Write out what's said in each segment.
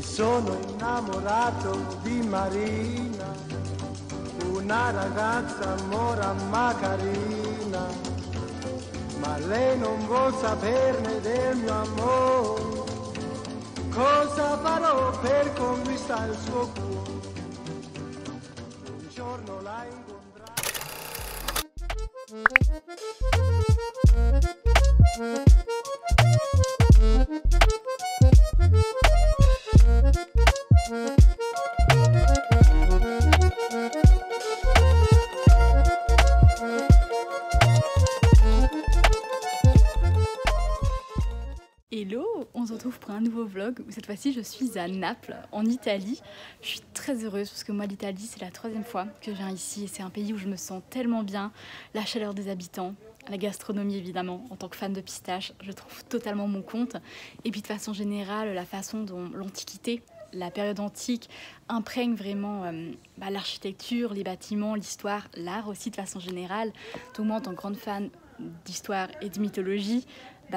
sono innamorato di Marina, una ragazza mora ma carina, ma lei non vuol saperne del mio amore. Cosa farò per conquistare il suo cuore? Un giorno la incontrerò. Hello, on se retrouve pour un nouveau vlog où cette fois-ci je suis à Naples, en Italie. Je suis très heureuse parce que moi l'Italie c'est la 3e fois que je viens ici et c'est un pays où je me sens tellement bien. La chaleur des habitants, la gastronomie évidemment, en tant que fan de pistaches, je trouve totalement mon compte. Et puis de façon générale, la façon dont l'Antiquité, la période antique imprègne vraiment l'architecture, les bâtiments, l'histoire, l'art aussi de façon générale. Donc moi en tant que grande fan d'histoire et de mythologie,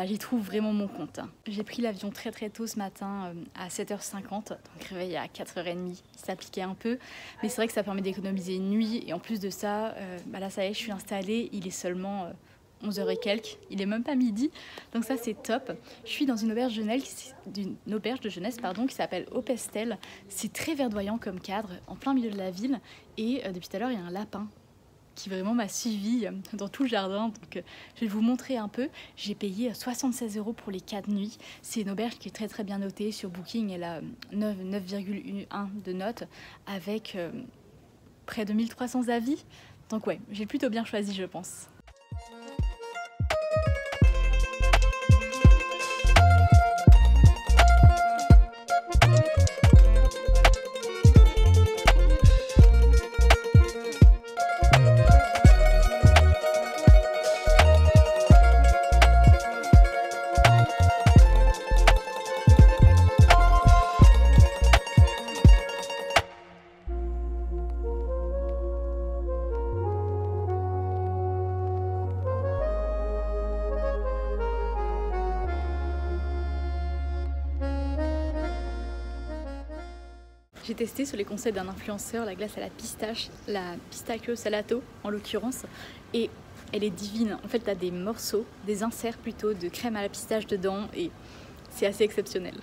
j'y trouve vraiment mon compte. J'ai pris l'avion très tôt ce matin à 7h50, donc réveil à 4h30, ça s'appliquait un peu, mais c'est vrai que ça permet d'économiser une nuit, et en plus de ça, là ça y est, je suis installée, il est seulement 11h et quelques, il est même pas midi, donc ça c'est top. Je suis dans une auberge de jeunesse qui s'appelle Opestel. C'est très verdoyant comme cadre, en plein milieu de la ville, et depuis tout à l'heure il y a un lapin qui vraiment m'a suivi dans tout le jardin. Donc je vais vous montrer un peu. J'ai payé 76 € pour les 4 nuits. C'est une auberge qui est très bien notée sur Booking. Elle a 9,1 de notes avec près de 1300 avis. Donc ouais, j'ai plutôt bien choisi je pense. J'ai testé sur les conseils d'un influenceur la glace à la pistache, la pistachio salato en l'occurrence, et elle est divine. En fait, tu as des morceaux, des inserts plutôt de crème à la pistache dedans et c'est assez exceptionnel.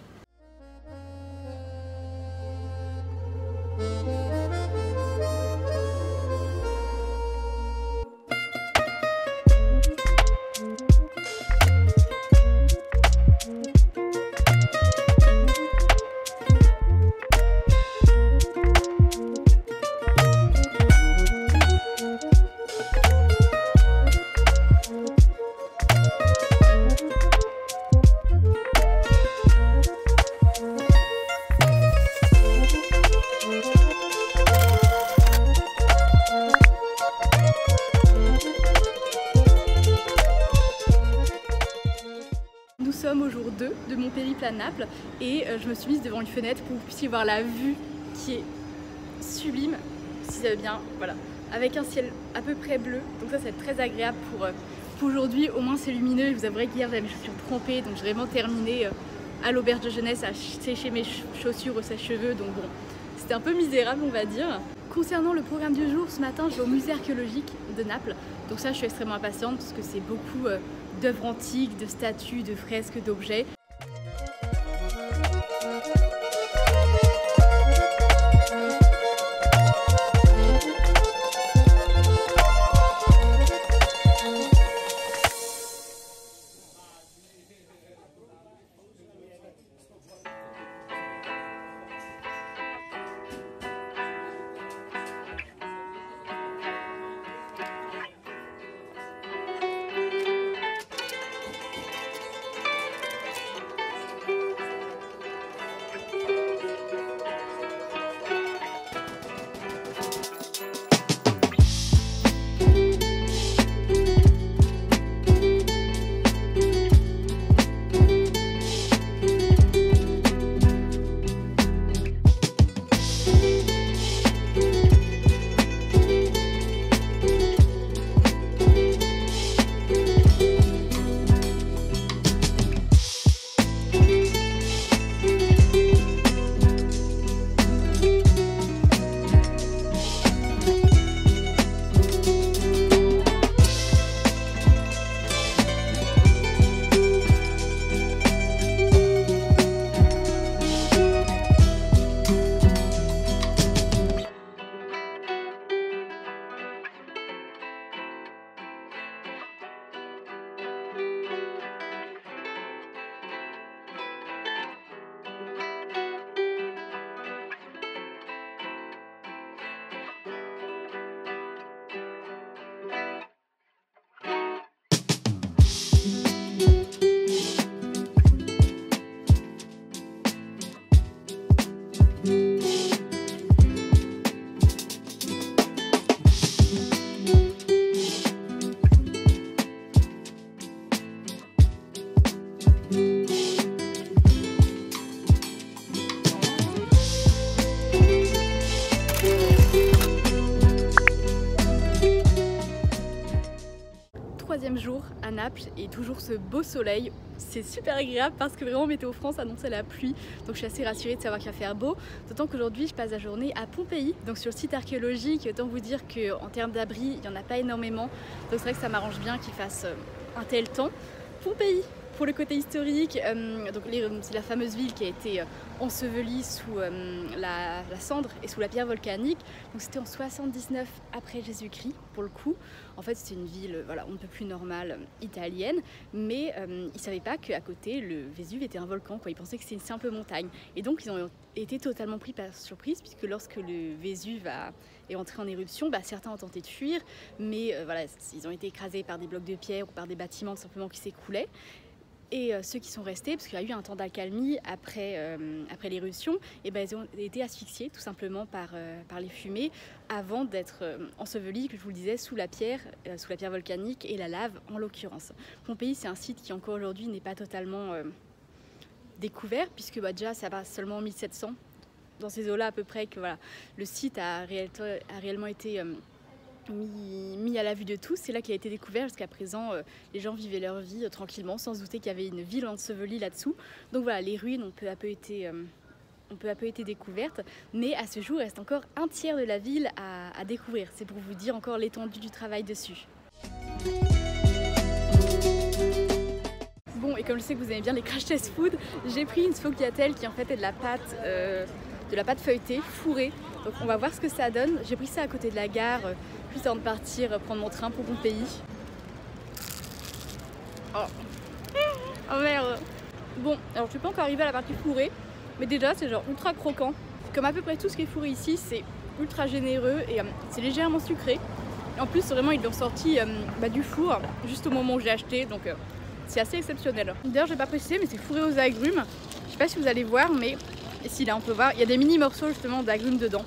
Nous sommes au jour 2 de mon périple à Naples et je me suis mise devant une fenêtre pour que vous puissiez voir la vue qui est sublime, si ça veut bien, voilà, avec un ciel à peu près bleu, donc ça c'est très agréable pour aujourd'hui. Au moins c'est lumineux. Je vous avouerai qu'hier j'avais mes chaussures trempées, donc j'ai vraiment terminé à l'auberge de jeunesse à sécher mes chaussures au sèche-cheveux, donc bon, c'était un peu misérable on va dire. Concernant le programme du jour, ce matin je vais au musée archéologique de Naples, donc ça je suis extrêmement impatiente parce que c'est beaucoup d'œuvres antiques, de statues, de fresques, d'objets. jours à Naples et toujours ce beau soleil. C'est super agréable parce que vraiment Météo France annonçait la pluie, donc je suis assez rassurée de savoir qu'il va faire beau. D'autant qu'aujourd'hui je passe la journée à Pompéi, donc sur le site archéologique. Autant vous dire qu'en termes d'abri, il n'y en a pas énormément, donc c'est vrai que ça m'arrange bien qu'il fasse un tel temps. Pompéi, pour le côté historique, c'est la fameuse ville qui a été ensevelie sous la cendre et sous la pierre volcanique. Donc c'était en 79 après Jésus-Christ pour le coup. En fait c'était une ville on ne peut plus normale italienne, mais ils ne savaient pas qu'à côté le Vésuve était un volcan, quoi. Ils pensaient que c'était une simple montagne. Et donc ils ont été totalement pris par surprise, puisque lorsque le Vésuve est entré en éruption, certains ont tenté de fuir, mais ils ont été écrasés par des blocs de pierre ou par des bâtiments simplement qui s'écroulaient. Et ceux qui sont restés, parce qu'il y a eu un temps d'accalmie après l'éruption, ils ont été asphyxiés tout simplement par les fumées avant d'être ensevelis, que je vous le disais, sous la pierre volcanique et la lave en l'occurrence. Pompéi, c'est un site qui encore aujourd'hui n'est pas totalement découvert, puisque déjà ça va seulement en 1700, dans ces eaux-là à peu près, que le site a réellement été mis à la vue de tous. C'est là qu'il a été découvert. Jusqu'à présent, les gens vivaient leur vie tranquillement, sans se douter qu'il y avait une ville ensevelie là-dessous. Donc les ruines ont peu à peu été découvertes, mais à ce jour, il reste encore un tiers de la ville à découvrir. C'est pour vous dire encore l'étendue du travail dessus. Bon, et comme je sais que vous aimez bien les crash test food, j'ai pris une sfogliatelle qui en fait est de la pâte feuilletée, fourrée. Donc on va voir ce que ça donne. J'ai pris ça à côté de la gare, juste avant de partir prendre mon train pour Pompéi. Oh merde. Bon, alors je suis pas encore arrivée à la partie fourrée, mais déjà c'est genre ultra croquant. Comme à peu près tout ce qui est fourré ici, c'est ultra généreux et c'est légèrement sucré. Et en plus vraiment ils l'ont sorti du four juste au moment où j'ai acheté, donc c'est assez exceptionnel. D'ailleurs j'ai pas précisé, mais c'est fourré aux agrumes. Je sais pas si vous allez voir, mais ici là on peut voir, il y a des mini morceaux justement d'agrumes dedans.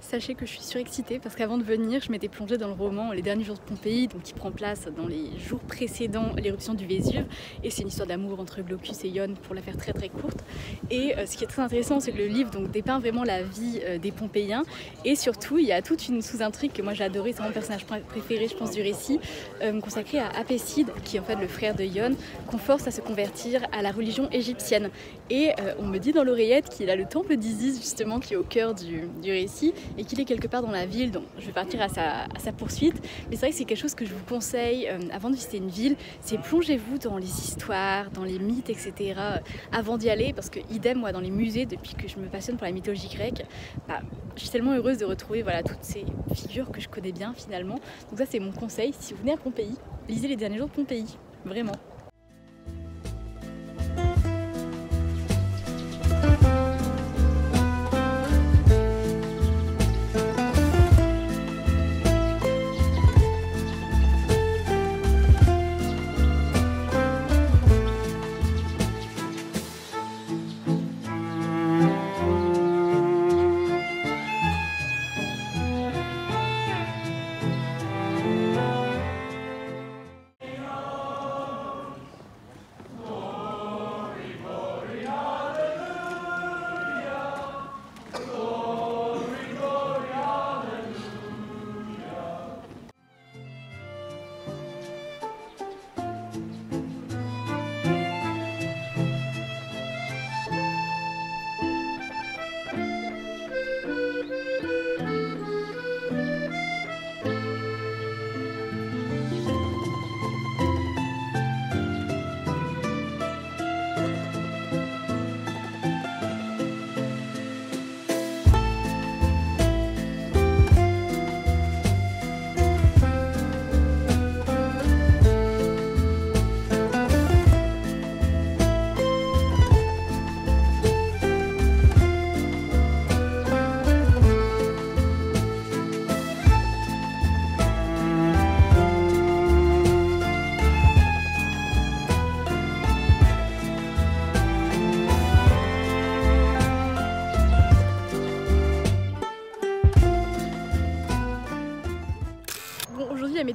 Sachez que je suis surexcitée parce qu'avant de venir, je m'étais plongée dans le roman Les Derniers Jours de Pompéi, donc qui prend place dans les jours précédant l'éruption du Vésuve. Et c'est une histoire d'amour entre Glaucus et Ione, pour la faire très très courte. Et ce qui est très intéressant, c'est que le livre dépeint vraiment la vie des Pompéiens. Et surtout, il y a toute une sous-intrigue que moi j'ai adorée, c'est mon personnage préféré, je pense, du récit, consacré à Apécide, qui est en fait le frère de Ione, qu'on force à se convertir à la religion égyptienne. Et on me dit dans l'oreillette qu'il a le temple d'Isis, justement, qui est au cœur du récit, et qu'il est quelque part dans la ville, donc je vais partir à sa poursuite. Mais c'est vrai que c'est quelque chose que je vous conseille avant de visiter une ville, c'est plongez-vous dans les histoires, dans les mythes, etc. avant d'y aller, parce que idem, moi dans les musées, depuis que je me passionne pour la mythologie grecque, je suis tellement heureuse de retrouver toutes ces figures que je connais bien finalement. Donc ça c'est mon conseil, si vous venez à Pompéi, lisez Les Derniers Jours de Pompéi, vraiment.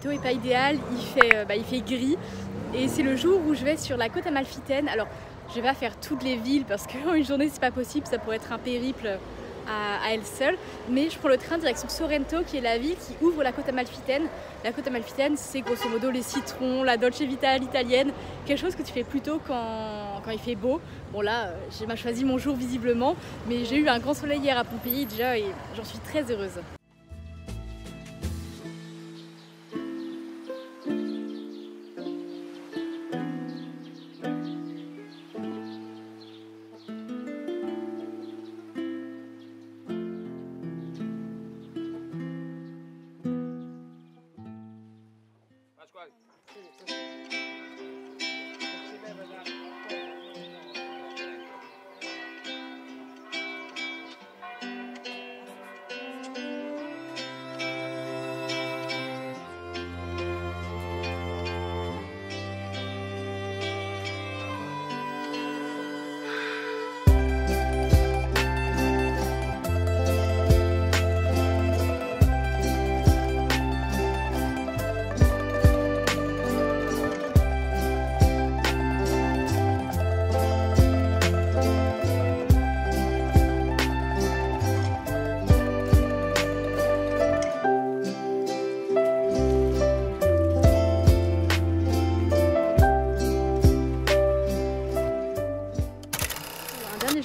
météo est pas idéale, il fait gris et c'est le jour où je vais sur la côte amalfitaine. Alors je vais pas faire toutes les villes parce qu'en une journée c'est pas possible, ça pourrait être un périple à elle seule, mais je prends le train direction Sorrento qui est la ville qui ouvre la côte amalfitaine. La côte amalfitaine c'est grosso modo les citrons, la dolce vita à l'italienne, quelque chose que tu fais plutôt quand il fait beau. Bon là j'ai mal choisi mon jour visiblement, mais j'ai eu un grand soleil hier à Pompéi déjà et j'en suis très heureuse.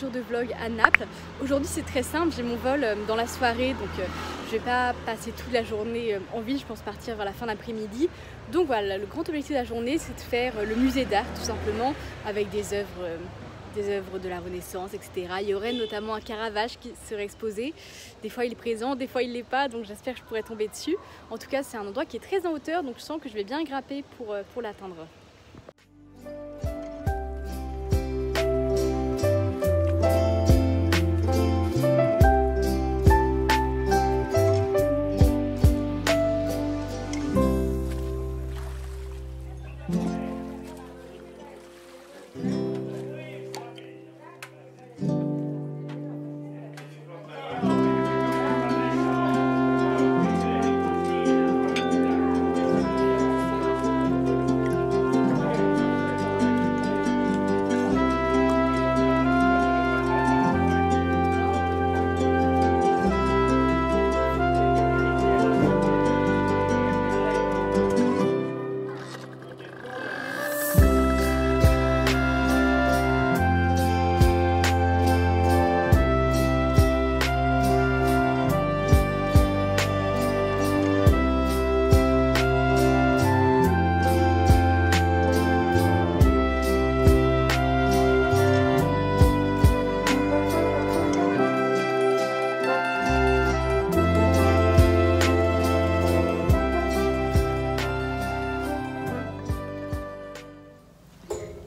De vlog à Naples. Aujourd'hui c'est très simple, j'ai mon vol dans la soirée donc je vais pas passer toute la journée en ville, je pense partir vers la fin d'après-midi. Donc voilà, le grand objectif de la journée c'est de faire le musée d'art tout simplement avec des œuvres de la Renaissance, etc. Il y aurait notamment un Caravage qui serait exposé. Des fois il est présent, des fois il l'est pas, donc j'espère que je pourrai tomber dessus. En tout cas c'est un endroit qui est très en hauteur, donc je sens que je vais bien grimper pour l'atteindre.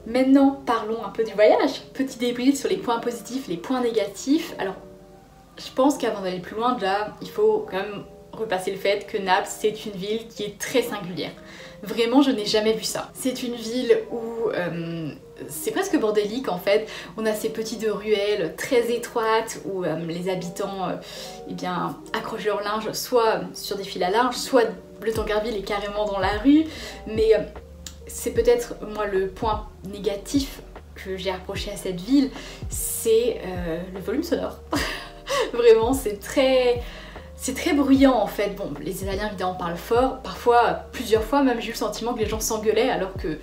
Maintenant, parlons un peu du voyage. Petit débrief sur les points positifs, les points négatifs. Alors, je pense qu'avant d'aller plus loin, déjà, il faut quand même repasser le fait que Naples, c'est une ville qui est très singulière. Vraiment, je n'ai jamais vu ça. C'est une ville où c'est presque bordélique en fait. On a ces petites ruelles très étroites où les habitants eh bien, accrochent leur linge soit sur des fils à linge, soit le Tancarville est carrément dans la rue. Mais c'est peut-être moi le point négatif que j'ai reproché à cette ville, c'est le volume sonore. Vraiment, c'est très bruyant en fait. Bon, les Italiens évidemment parlent fort, parfois, plusieurs fois même j'ai eu le sentiment que les gens s'engueulaient alors que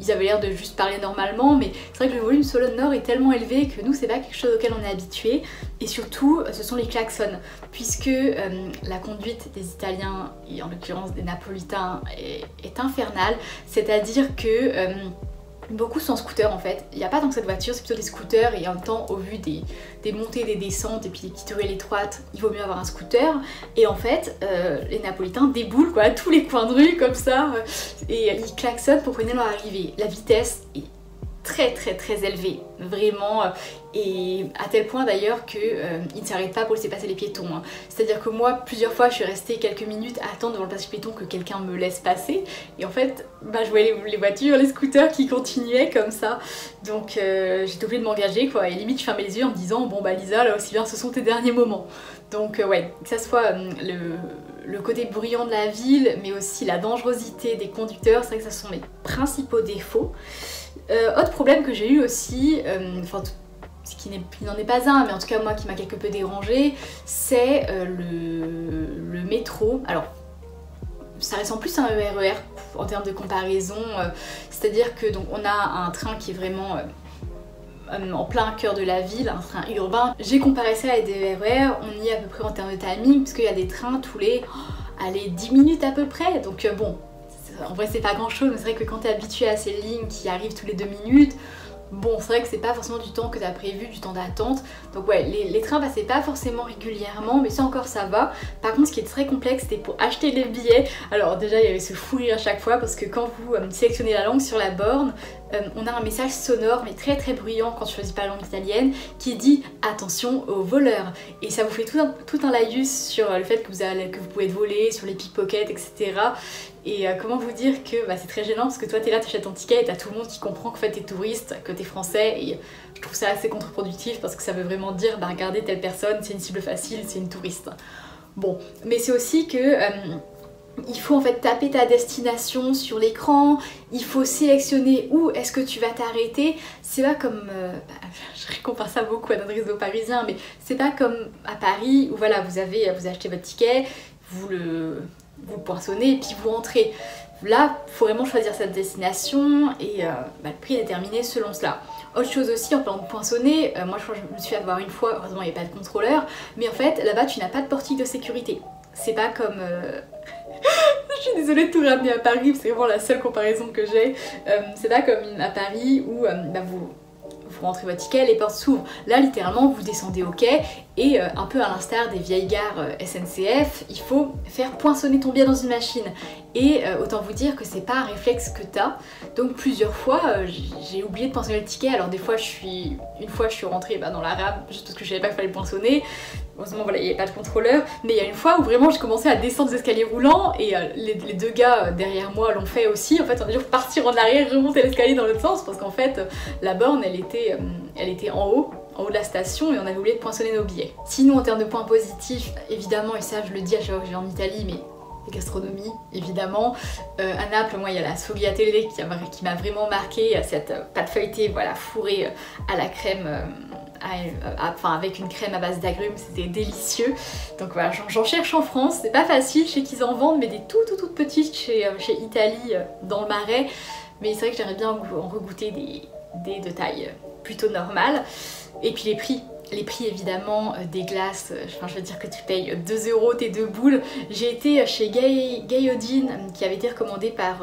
ils avaient l'air de juste parler normalement, mais c'est vrai que le volume sonore est tellement élevé que nous c'est pas quelque chose auquel on est habitué, et surtout ce sont les klaxons, puisque la conduite des Italiens, et en l'occurrence des Napolitains, est infernale, c'est-à-dire que beaucoup sont en scooter en fait. Il n'y a pas tant que cette voiture, c'est plutôt des scooters, et en même temps au vu des montées, des descentes et puis des petites ruelles étroites, il vaut mieux avoir un scooter. Et en fait les Napolitains déboulent quoi, à tous les coins de rue comme ça, et ils klaxonnent pour freiner leur arrivée. La vitesse est très élevé, vraiment, et à tel point d'ailleurs qu'ils ne s'arrêtent pas pour laisser passer les piétons. Hein. C'est-à-dire que moi, plusieurs fois, je suis restée quelques minutes à attendre devant le passage piéton que quelqu'un me laisse passer, et en fait, je voyais les voitures, les scooters qui continuaient comme ça, donc j'étais obligée de m'engager, quoi, et limite je fermais les yeux en me disant, bon bah Lisa, là aussi bien, ce sont tes derniers moments. Donc ouais, que ça soit le côté bruyant de la ville, mais aussi la dangerosité des conducteurs, c'est vrai que ça sont mes principaux défauts. Autre problème que j'ai eu aussi, ce qui n'en est pas un, mais en tout cas moi qui m'a quelque peu dérangé, c'est le métro. Alors, ça ressemble plus à un RER en termes de comparaison, c'est-à-dire que donc on a un train qui est vraiment en plein cœur de la ville, un train urbain. J'ai comparé ça à des RER, on y est à peu près en termes de timing, parce qu'il y a des trains tous les 10 minutes à peu près, donc bon, en vrai c'est pas grand chose, mais c'est vrai que quand t'es habitué à ces lignes qui arrivent tous les 2 minutes, bon, c'est vrai que c'est pas forcément du temps que t'as prévu, du temps d'attente. Donc ouais, les trains passaient pas forcément régulièrement, mais ça encore ça va. Par contre, ce qui est très complexe, c'était pour acheter les billets. Alors déjà, il y avait ce fou rire à chaque fois, parce que quand vous sélectionnez la langue sur la borne, on a un message sonore, mais très bruyant quand tu choisis pas la langue italienne, qui dit « Attention aux voleurs ». Et ça vous fait tout un laïus sur le fait que vous pouvez être volé, sur les pickpockets, etc. Et comment vous dire que c'est très gênant, parce que toi t'es là, t'achètes ton ticket et t'as tout le monde qui comprend qu'en fait t'es touriste, que t'es français, et je trouve ça assez contre-productif parce que ça veut vraiment dire regardez telle personne, c'est une cible facile, c'est une touriste. Bon, mais c'est aussi que il faut en fait taper ta destination sur l'écran, il faut sélectionner où est-ce que tu vas t'arrêter. C'est pas comme, je compare ça beaucoup à notre réseau parisien, mais c'est pas comme à Paris où voilà, vous achetez votre ticket, vous le poinçonnez et puis vous rentrez. Là, il faut vraiment choisir cette destination et le prix est déterminé selon cela. Autre chose aussi, en parlant de poinçonner, moi je crois que je me suis fait avoir une fois, heureusement il n'y avait pas de contrôleur, mais en fait là-bas tu n'as pas de portique de sécurité. C'est pas comme... Je suis désolée de tout ramener à Paris, c'est vraiment la seule comparaison que j'ai. C'est pas comme à Paris où vous rentrez votre ticket, les portes s'ouvrent. Là, littéralement, vous descendez au quai et un peu à l'instar des vieilles gares SNCF, il faut faire poinçonner ton billet dans une machine. Et autant vous dire que c'est pas un réflexe que t'as. Donc plusieurs fois, j'ai oublié de poinçonner le ticket. Alors des fois, une fois, je suis rentrée dans la rame juste parce que je savais pas qu'il fallait poinçonner. Heureusement, voilà, il n'y avait pas de contrôleur. Mais il y a une fois où vraiment, je commençais à descendre des escaliers roulants et les deux gars derrière moi l'ont fait aussi. En fait, on a dû partir en arrière, remonter l'escalier dans l'autre sens parce qu'en fait, la borne, elle était en haut de la station et on avait oublié de poinçonner nos billets. Sinon, en termes de points positifs, évidemment, et ça je le dis à chaque fois que je vais en Italie, mais la gastronomie, évidemment. À Naples, moi, il y a la sfogliatelle qui m'a vraiment marqué, cette pâte feuilletée, voilà, fourrée à la crème, avec une crème à base d'agrumes, c'était délicieux. Donc voilà, j'en cherche en France, c'est pas facile, je sais qu'ils en vendent, mais des toutes petites chez Italie, dans le Marais. Mais c'est vrai que j'aimerais bien en regoûter des de taille plutôt normale. Et puis les prix évidemment, des glaces, je veux dire que tu payes 2 € tes 2 boules. J'ai été chez Gaïodine qui avait été recommandé par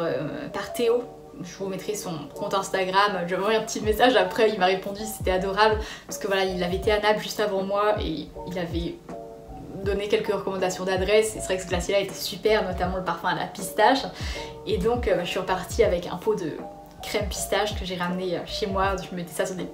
Théo. Je vous mettrai son compte Instagram, je vais envoyer un petit message après, il m'a répondu, c'était adorable. Parce que voilà, il avait été à Naples juste avant moi et il avait donné quelques recommandations d'adresse. Et c'est vrai que ce glacier là était super, notamment le parfum à la pistache. Et donc je suis repartie avec un pot de crème pistache que j'ai ramené chez moi. Je mettais ça sur des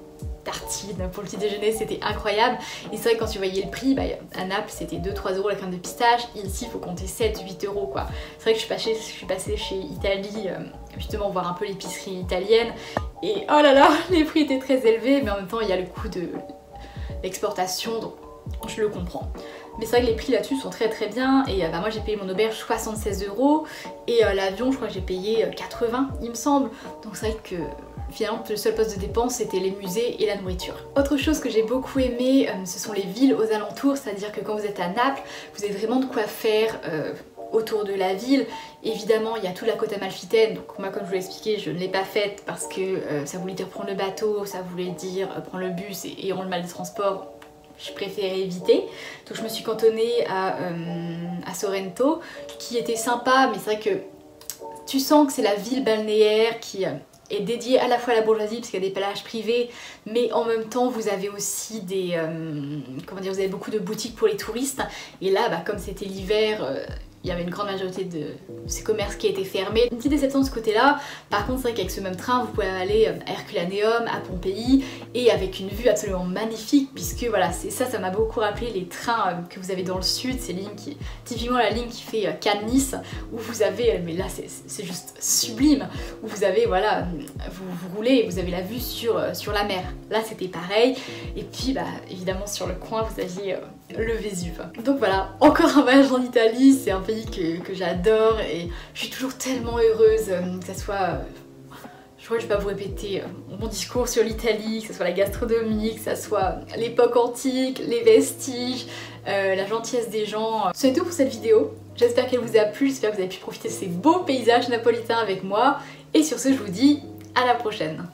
tartines pour le petit déjeuner, c'était incroyable. Et c'est vrai que quand tu voyais le prix, à Naples c'était 2-3 € la crème de pistache, et ici il faut compter 7-8 € quoi. C'est vrai que je suis passée chez Italie justement voir un peu l'épicerie italienne et oh là là, les prix étaient très élevés, mais en même temps il y a le coût de l'exportation, donc je le comprends. Mais c'est vrai que les prix là-dessus sont très bien, et moi j'ai payé mon auberge 76 € et l'avion je crois que j'ai payé 80 il me semble, donc c'est vrai que finalement le seul poste de dépense c'était les musées et la nourriture. Autre chose que j'ai beaucoup aimé, ce sont les villes aux alentours, c'est-à-dire que quand vous êtes à Naples, vous avez vraiment de quoi faire autour de la ville. Évidemment il y a toute la côte amalfitaine, donc moi comme je vous l'ai expliqué, je ne l'ai pas faite parce que ça voulait dire prendre le bateau, ça voulait dire prendre le bus et ayant le mal de transport, je préférais éviter. Donc je me suis cantonnée à Sorrento, qui était sympa, mais c'est vrai que tu sens que c'est la ville balnéaire qui est dédiée à la fois à la bourgeoisie parce qu'il y a des plages privées, mais en même temps vous avez aussi vous avez beaucoup de boutiques pour les touristes. Et là, comme c'était l'hiver, il y avait une grande majorité de ces commerces qui étaient fermés. Une petite déception de ce côté-là. Par contre, c'est vrai qu'avec ce même train, vous pouvez aller à Herculaneum, à Pompéi, et avec une vue absolument magnifique, puisque voilà, c'est ça, ça m'a beaucoup rappelé les trains que vous avez dans le sud, ces lignes qui, typiquement la ligne qui fait Cannes-Nice, où vous avez, mais là c'est juste sublime, où vous avez, voilà, vous roulez et vous avez la vue sur la mer. Là c'était pareil, et puis bah évidemment sur le coin vous aviez le Vésuve. Donc voilà, encore un voyage en Italie, c'est un pays que j'adore et je suis toujours tellement heureuse, que ça soit... Je crois que je vais pas vous répéter mon discours sur l'Italie, que ce soit la gastronomie, que ce soit l'époque antique, les vestiges, la gentillesse des gens. C'est tout pour cette vidéo. J'espère qu'elle vous a plu, j'espère que vous avez pu profiter de ces beaux paysages napolitains avec moi. Et sur ce, je vous dis à la prochaine.